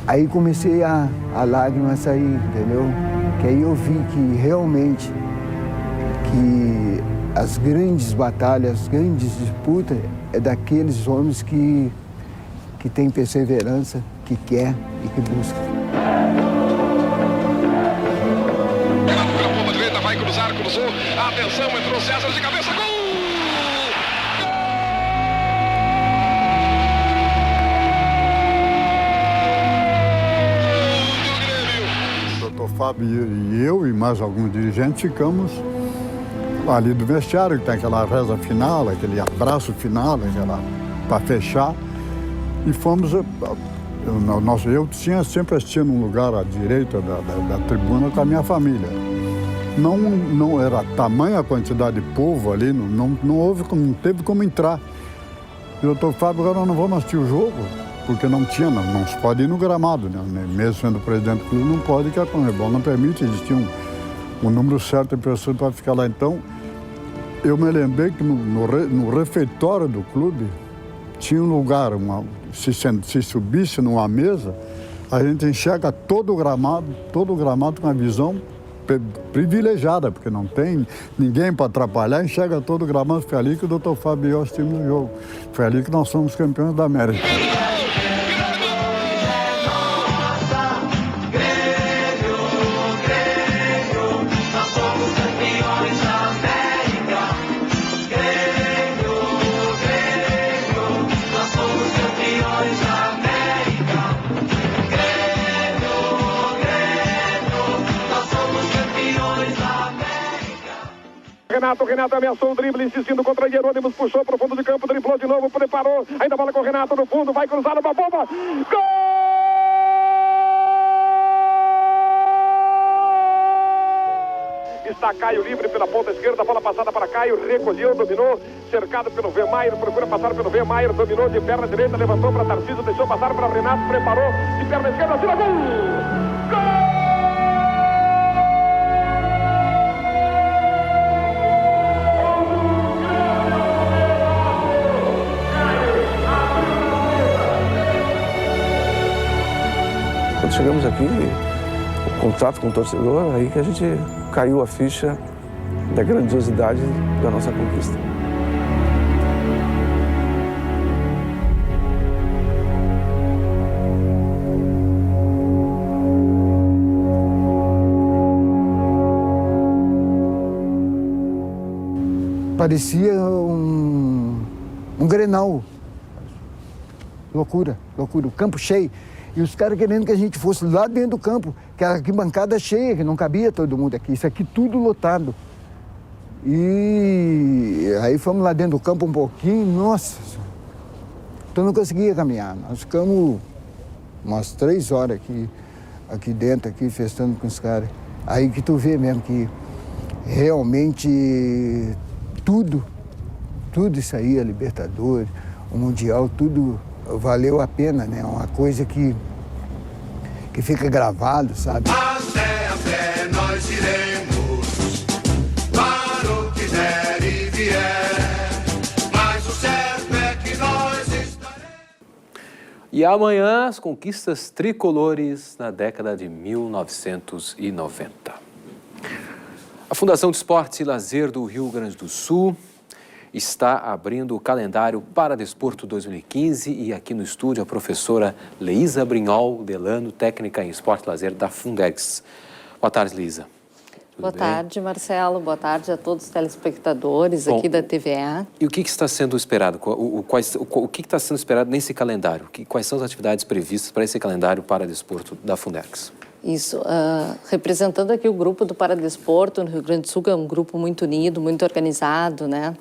Aí comecei a lágrima sair, entendeu? Que aí eu vi que realmente que as grandes batalhas, as grandes disputas é daqueles homens que têm perseverança, que quer e que busca. Pela ponta direita, vai cruzar, cruzou, atenção, entrou César de cabeça, gol! Fábio e eu e mais alguns dirigentes ficamos ali do vestiário, que tem aquela reza final, aquele abraço final, para fechar. E fomos, eu tinha sempre assistido num lugar à direita da tribuna com a minha família. Não era tamanha a quantidade de povo ali, não teve como entrar. E o doutor Fábio, agora nós não vamos assistir o jogo. Porque não se pode ir no gramado, né? Mesmo sendo presidente do clube, não pode, que a Conmebol não permite, existia um número certo de pessoas para ficar lá. Então, eu me lembrei que no refeitório do clube tinha um lugar, se subisse numa mesa, a gente enxerga todo o gramado com a visão privilegiada, porque não tem ninguém para atrapalhar, enxerga todo o gramado. Foi ali que o doutor Fábio e eu assistimos o jogo. Foi ali que nós somos campeões da América. Renato ameaçou o drible, insistindo contra Jerônimo, puxou para o fundo de campo, driblou de novo, preparou, ainda bola com o Renato no fundo, vai cruzar uma bomba, gol! Está Caio livre pela ponta esquerda, bola passada para Caio, recolheu, dominou, cercado pelo Vermair, procura passar pelo Vermair, dominou de perna direita, levantou para Tarcísio, deixou passar para Renato, preparou, de perna esquerda, tira gol! Gol! Quando chegamos aqui, o contato com o torcedor, aí que a gente caiu a ficha da grandiosidade da nossa conquista. parecia um Grenal. Loucura, loucura. O campo cheio. E os caras querendo que a gente fosse lá dentro do campo, que a arquibancada cheia, que não cabia todo mundo aqui. Isso aqui tudo lotado. E aí fomos lá dentro do campo um pouquinho, nossa. Então não conseguia caminhar. Nós ficamos umas 3 horas aqui dentro, aqui, festando com os caras. Aí que tu vê mesmo que realmente tudo isso aí, a Libertadores, o Mundial, tudo valeu a pena, né? Uma coisa que fica gravado, sabe? Até nós iremos, para o que der e vier, mas o certo é que nós estaremos. E amanhã, as conquistas tricolores na década de 1990. A Fundação de Esportes e Lazer do Rio Grande do Sul está abrindo o calendário Paradesporto 2015 e aqui no estúdio a professora Leísa Brinhol Delano, técnica em esporte e lazer da Fundergs. Boa tarde, Leísa. Boa tarde, Marcelo. Boa tarde a todos os telespectadores aqui da TVE. E o que está sendo esperado? O que está sendo esperado nesse calendário? Quais são as atividades previstas para esse calendário Paradesporto da Fundergs? Isso. Representando aqui o grupo do Paradesporto no Rio Grande do Sul, que é um grupo muito unido, muito organizado, né?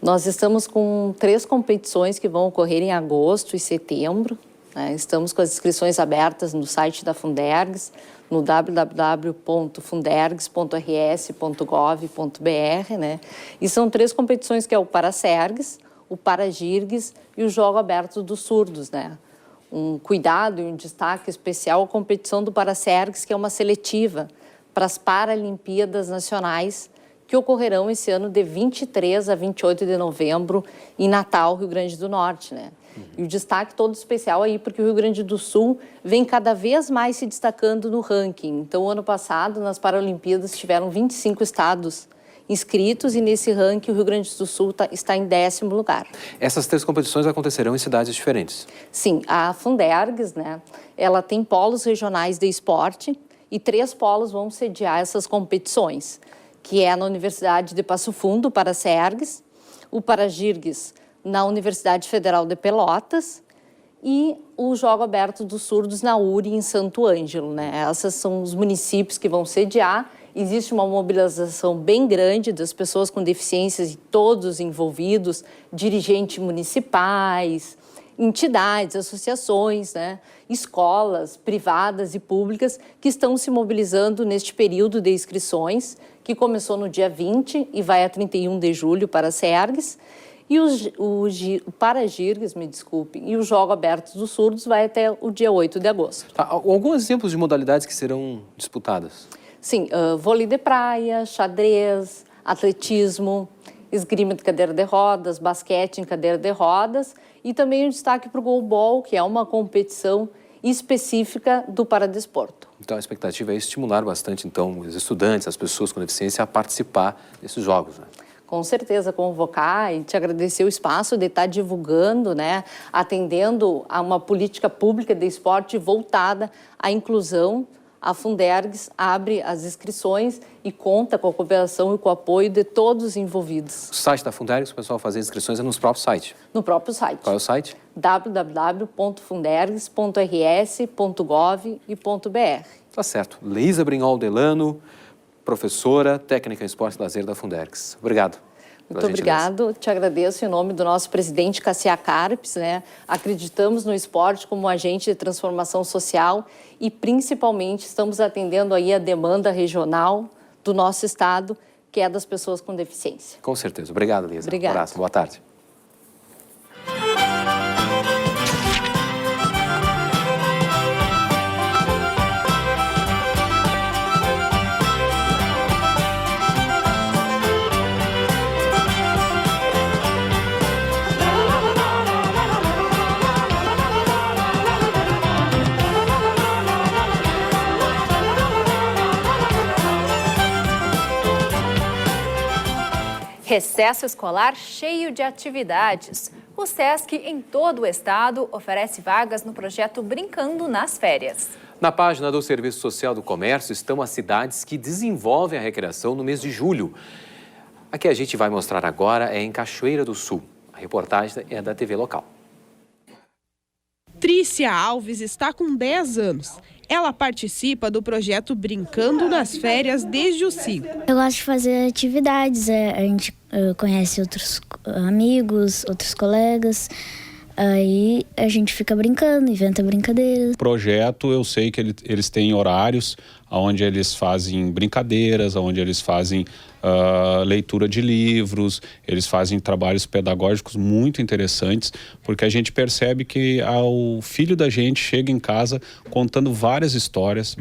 Nós estamos com 3 competições que vão ocorrer em agosto e setembro. Né? Estamos com as inscrições abertas no site da Fundergs, no www.fundergs.rs.gov.br, né? E são 3 competições que é o Parasergs, o Paragirgs e o Jogo Aberto dos Surdos, né? Um cuidado e um destaque especial à competição do Parasergs, que é uma seletiva para as Paralimpíadas Nacionais, que ocorrerão esse ano de 23 a 28 de novembro em Natal, Rio Grande do Norte, né? E o destaque todo especial aí, porque o Rio Grande do Sul vem cada vez mais se destacando no ranking. Então, ano passado, nas Paralimpíadas, tiveram 25 estados inscritos e nesse ranking o Rio Grande do Sul está em 10º lugar. Essas 3 competições acontecerão em cidades diferentes? Sim, a Fundergs, né, ela tem polos regionais de esporte e 3 polos vão sediar essas competições, que é na Universidade de Passo Fundo, para Sergs, o Paragirgs na Universidade Federal de Pelotas e o Jogo Aberto dos Surdos na URI, em Santo Ângelo, né? Esses são os municípios que vão sediar. Existe uma mobilização bem grande das pessoas com deficiências e todos os envolvidos, dirigentes municipais, entidades, associações, né? Escolas privadas e públicas que estão se mobilizando neste período de inscrições, que começou no dia 20 e vai a 31 de julho para Sergs, e o Paragirgs, me desculpem, e o Jogo Aberto dos Surdos vai até o dia 8 de agosto. Alguns exemplos de modalidades que serão disputadas? Sim, vôlei de praia, xadrez, atletismo, esgrima de cadeira de rodas, basquete em cadeira de rodas e também um destaque para o goalball, que é uma competição específica do Paradesporto. Então a expectativa é estimular bastante então os estudantes, as pessoas com deficiência a participar desses jogos, né? Com certeza, convocar e te agradecer o espaço de estar divulgando, né, atendendo a uma política pública de esporte voltada à inclusão. A Fundergs abre as inscrições e conta com a cooperação e com o apoio de todos os envolvidos. O site da Fundergs, o pessoal fazer inscrições é no próprio site? No próprio site. Qual é o site? www.fundergs.rs.gov.br. Tá certo. Leísa Brinhol Delano, professora, técnica em esporte e lazer da Fundergs. Obrigado. Muito obrigado. Te agradeço em nome do nosso presidente Cassia Carpes, né? Acreditamos no esporte como um agente de transformação social e principalmente estamos atendendo aí a demanda regional do nosso estado, que é das pessoas com deficiência. Com certeza. Obrigado, Leísa. Obrigada. Um abraço. Boa tarde. Recesso escolar cheio de atividades. O SESC, em todo o estado, oferece vagas no projeto Brincando nas Férias. Na página do Serviço Social do Comércio estão as cidades que desenvolvem a recreação no mês de julho. A que a gente vai mostrar agora é em Cachoeira do Sul. A reportagem é da TV local. Trícia Alves está com 10 anos. Ela participa do projeto Brincando nas Férias desde os 5. Eu gosto de fazer atividades, a gente conhece outros amigos, outros colegas, aí a gente fica brincando, inventa brincadeiras. O projeto, eu sei que eles têm horários onde eles fazem brincadeiras, onde eles fazem leitura de livros, eles fazem trabalhos pedagógicos muito interessantes, porque a gente percebe que o filho da gente chega em casa contando várias histórias,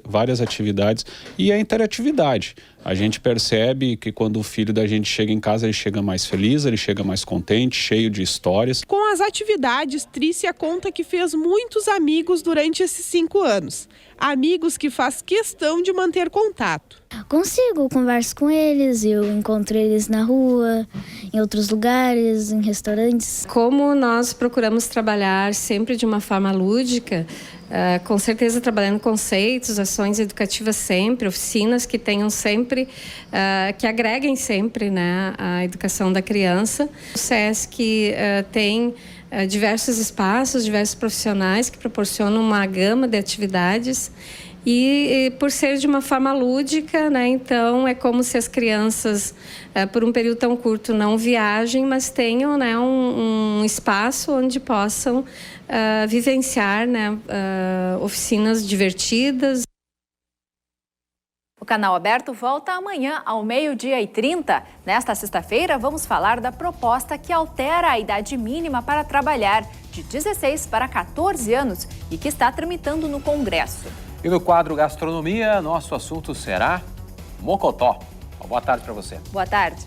várias atividades, e a interatividade. A gente percebe que quando o filho da gente chega em casa, ele chega mais feliz, ele chega mais contente, cheio de histórias. Com as atividades, Trícia conta que fez muitos amigos durante esses 5 anos. Amigos que faz questão de manter contato. Consigo, converso com eles, eu encontro eles na rua, em outros lugares, em restaurantes. Como nós procuramos trabalhar sempre de uma forma lúdica, com certeza trabalhando conceitos, ações educativas sempre, oficinas que tenham sempre, que agreguem sempre, né, a educação da criança. O SESC tem diversos espaços, diversos profissionais que proporcionam uma gama de atividades e por ser de uma forma lúdica, né, então é como se as crianças, por um período tão curto, não viajem, mas tenham, né, um espaço onde possam vivenciar, né, oficinas divertidas. O Canal Aberto volta amanhã ao 12h30. Nesta sexta-feira, vamos falar da proposta que altera a idade mínima para trabalhar de 16 para 14 anos e que está tramitando no Congresso. E no quadro Gastronomia, nosso assunto será Mocotó. Boa tarde para você. Boa tarde.